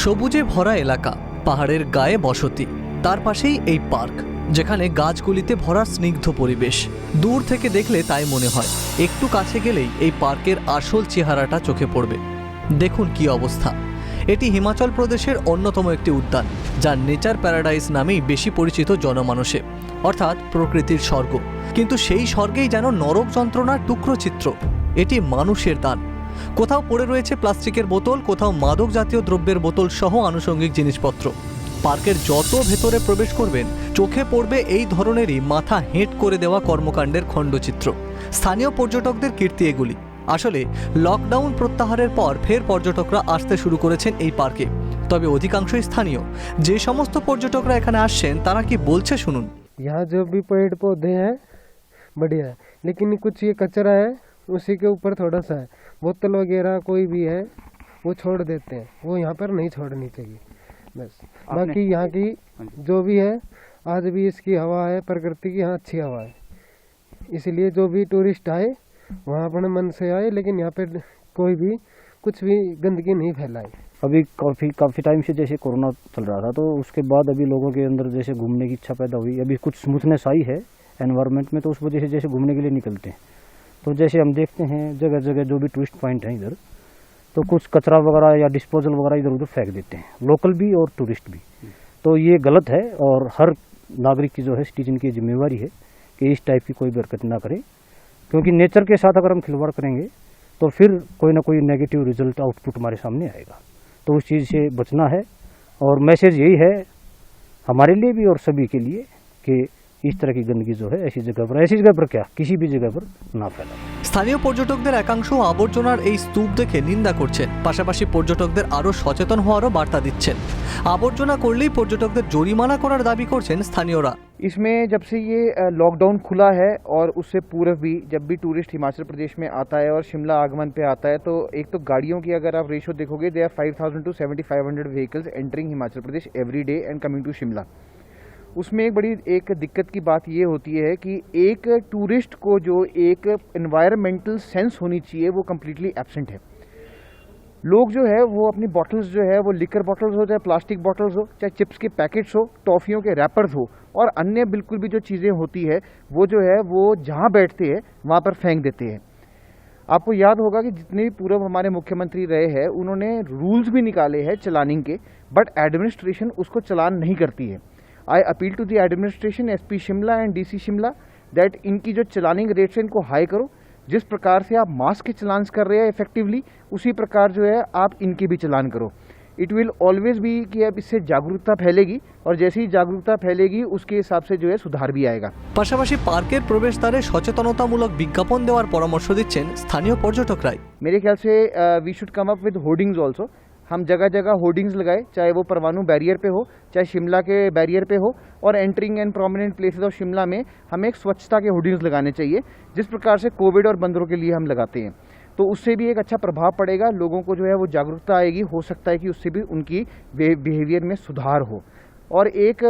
সবুজে ভরা এলাকা, পাহাড়ের গায়ে বসতি, তার পাশেই এই পার্ক যেখানে গাছগুলিতে ভরা স্নিগ্ধ পরিবেশ। দূর থেকে দেখলে তাই মনে হয়, একটু কাছে গেলেই এই পার্কের আসল চেহারাটা চোখে পড়বে। দেখুন কি অবস্থা। এটি হিমাচল প্রদেশের অন্যতম একটি উদ্যান, যা নেচার প্যারাডাইস নামেই বেশি পরিচিত জনমানসে, অর্থাৎ প্রকৃতির স্বর্গ। কিন্তু সেই স্বর্গেই যেন নরক যন্ত্রণার টুকরো চিত্র। এটি মানুষের দান। কোথাও পড়ে রয়েছে প্লাস্টিকের বোতল, কোথাও মাদক জাতীয় দ্রব্যের বোতল সহ আনুষঙ্গিক জিনিসপত্র। পার্কের যত ভেতরে প্রবেশ করবেন, চোখে পড়বে এই ধরনেরই মাথা হেঁট করে দেওয়া কর্মকাণ্ডের খণ্ডচিত্র। স্থানীয় পর্যটকদের কীর্তি এগুলি। আসলে লকডাউন প্রত্যাহারের পর ফের পর্যটকরা আসতে শুরু করেছেন এই পার্কে। তবে অধিকাংশই স্থানীয়। যে সমস্ত পর্যটকরা এখানে আসছেন তারা কি বলছে শুনুন। यहाँ जो भी पेड़ पौधे हैं बढ़िया है, लेकिन कुछ ये कचरा है उसी के ऊपर थोड़ा सा है, बोतल वगैरह कोई भी है वो छोड़ देते हैं, वो यहाँ पर नहीं छोड़नी चाहिए बस। बाकी यहाँ की जो भी है, आज भी इसकी हवा है, प्रकृति की यहाँ अच्छी हवा है, इसलिए जो भी टूरिस्ट आए वहाँ अपने मन से आए, लेकिन यहाँ पे कोई भी कुछ भी गंदगी नहीं फैलाए। अभी काफ़ी टाइम से जैसे कोरोना चल रहा था, तो उसके बाद अभी लोगों के अंदर जैसे घूमने की इच्छा पैदा हुई। अभी कुछ स्मूथनेस आई है एनवायरनमेंट में, तो उस वजह से जैसे घूमने के लिए निकलते हैं। तो जैसे हम देखते हैं जगह जगह जो भी टूरिस्ट पॉइंट हैं इधर, तो कुछ कचरा वगैरह या डिस्पोजल वगैरह इधर उधर फेंक देते हैं, लोकल भी और टूरिस्ट भी। तो ये गलत है और हर नागरिक की जो है सिटीजन की जिम्मेवारी है कि इस टाइप की कोई भी हरकत ना करें, क्योंकि नेचर के साथ अगर हम खिलवाड़ करेंगे तो फिर कोई ना कोई नेगेटिव रिजल्ट आउटपुट हमारे सामने आएगा। तो उस चीज़ से बचना है। और मैसेज यही है हमारे लिए भी और सभी के लिए कि इस तरह की गंदगी जो है ऐसी जगह पर क्या किसी भी जगह पर ना फैलाए। স্থানীয় পর্যটকদের একাংশ আবর্জনার এই স্তূপ দেখে নিন্দা করছেন, পাশাপাশি পর্যটকদের আরও সচেতন হওয়ারও বার্তা দিচ্ছেন। আবর্জনা করলেই পর্যটকদের জরিমানা করার দাবি করছেন স্থানীয়রা। इसमें जब से ये लॉकडाउन खुला है और उससे पूर्व भी जब भी टूरिस्ट हिमाचल प्रदेश में आता है और शिमला आगमन पे आता है, तो एक तो गाड़ियों की अगर आप रेशो देखोगे, they are 5000 to 7500 vehicles entering Himachal Pradesh every day and coming to Shimla. उसमें एक बड़ी एक दिक्कत की बात ये होती है कि एक टूरिस्ट को जो एक एनवायरमेंटल सेंस होनी चाहिए वो कम्प्लीटली एब्सेंट है। लोग जो है वो अपनी बॉटल्स जो है वो लिकर बॉटल्स हो, चाहे प्लास्टिक बॉटल्स हो, चाहे चिप्स के पैकेट्स हो, टॉफ़ियों के रैपर्स हो, और अन्य बिल्कुल भी जो चीज़ें होती है वो जो है वो जहाँ बैठते हैं वहाँ पर फेंक देते हैं। आपको याद होगा कि जितने भी पूर्व हमारे मुख्यमंत्री रहे हैं उन्होंने रूल्स भी निकाले हैं चलानिंग के, बट एडमिनिस्ट्रेशन उसको चलान नहीं करती है। I appeal to the administration, SP Shimla and DC Shimla, that इनकी जो चलानिंग रेट्स है इनको हाई करो। जिस प्रकार से आप मास्क के चलान कर रहे हैं इफेक्टिवली, उसी प्रकार जो है आप इनके भी चलान करो। इट विल ऑलवेज बी कि अब इससे जागरूकता फैलेगी, और जैसे ही जागरूकता फैलेगी उसके हिसाब से जो है सुधार भी आएगा। পাশাপাশি পার্কের প্রবেশদ্বারে সচেতনতামূলক বিজ্ঞাপন দেওয়ার পরামর্শ দিচ্ছেন স্থানীয় পর্যটকরাই। मेरे ख्याल से we should come up with hoardings also. हम जगह जगह होर्डिंग्स लगाए, चाहे वो परवाणु बैरियर पे हो, चाहे शिमला के बैरियर पे हो, और entering and prominent places of Shimla में हमें एक स्वच्छता के होर्डिंग्स लगाने चाहिए, जिस प्रकार से कोविड और बंदरों के लिए हम लगाते हैं। तो उससे भी एक अच्छा प्रभाव पड़ेगा, लोगों को जो है वो जागरूकता आएगी, हो सकता है कि उससे भी उनकी बिहेवियर में सुधार हो। और एक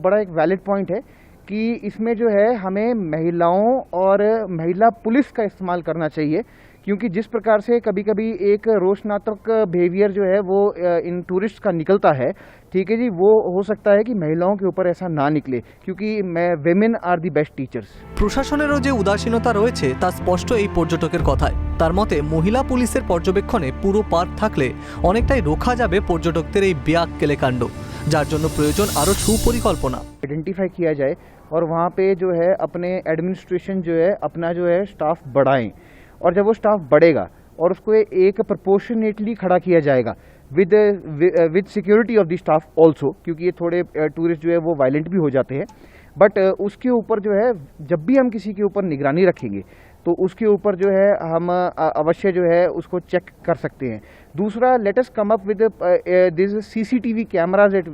बड़ा एक वैलिड पॉइंट है कि इसमें जो है हमें महिलाओं और महिला पुलिस का इस्तेमाल करना चाहिए, क्योंकि जिस प्रकार से कभी कभी एक रोषणात्मक बिहेवियर जो है वो इन टूरिस्ट का निकलता है, ठीक है जी, वो हो सकता है कि महिलाओं के ऊपर ऐसा ना निकले, क्योंकि women are the best teachers. প্রশাসনেরও যে উদাসীনতা রয়েছে তা স্পষ্ট এই পর্যটকের কথায়। তার মতে মহিলা পুলিশের পর্যবেক্ষণে পুরো পার্ক থাকলে অনেকটাই রোখা যাবে পর্যটকদের এই ব্যাককেলে কাণ্ড, যার জন্য প্রয়োজন আরও সুপরিকল্পনা। आइडेंटिफाई किया जाए और वहाँ पे जो है अपने एडमिनिस्ट्रेशन जो है अपना जो है स्टाफ बढ़ाएं, और जब वो स्टाफ बढ़ेगा और उसको एक प्रपोर्शनेटली खड़ा किया जाएगा with security of the staff also, क्योंकि ये थोड़े टूरिस्ट जो है वो वायलेंट भी हो जाते हैं, बट उसके ऊपर जो है जब भी हम किसी के ऊपर निगरानी रखेंगे तो उसके ऊपर जो है हम अवश्य जो है उसको चेक कर सकते हैं। दूसरा, let us come up with this CCTV cameras at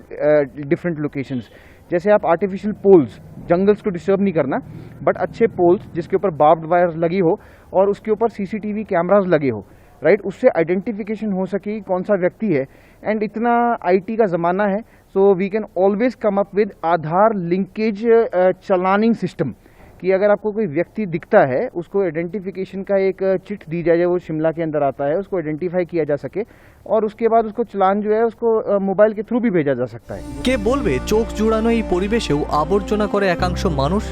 different locations. जैसे आप आर्टिफिशियल पोल्स, जंगल्स को डिस्टर्ब नहीं करना, बट अच्छे पोल्स जिसके ऊपर बार्ब्ड वायर्स लगी हो और उसके ऊपर CCTV कैमराज लगे हो, राइट, उससे आइडेंटिफिकेशन हो सके कौन सा व्यक्ति है। एंड इतना IT का ज़माना है, so we can always come up with Aadhaar linkage चलानिंग सिस्टम, कि अगर आपको कोई व्यक्ति दिखता है उसको आइडेंटिफिकेशन का एक चिट दी जाए, वो शिमला के अंदर आता है, उसको आइडेंटिफाई किया जा सके और उसके बाद उसको चालान जो है उसको मोबाइल के थ्रू भी भेजा जा सकता है। কে বলবে চোখ জুড়ানো এই পরিবেশেও আবর্জনা করে একাংশ মানুষ?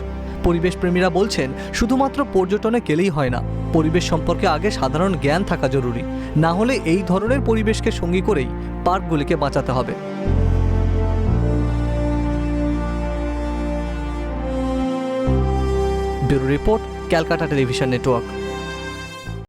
পরিবেশ প্রেমীরা বলছেন শুধুমাত্র পর্যটনে গেলেই হয় না, পরিবেশ সম্পর্কে আগে সাধারণ জ্ঞান থাকা জরুরি। না হলে এই ধরনের পরিবেশকে সঙ্গী করেই পার্কগুলিকে বাঁচাতে হবে। Bureau report, Calcutta television network.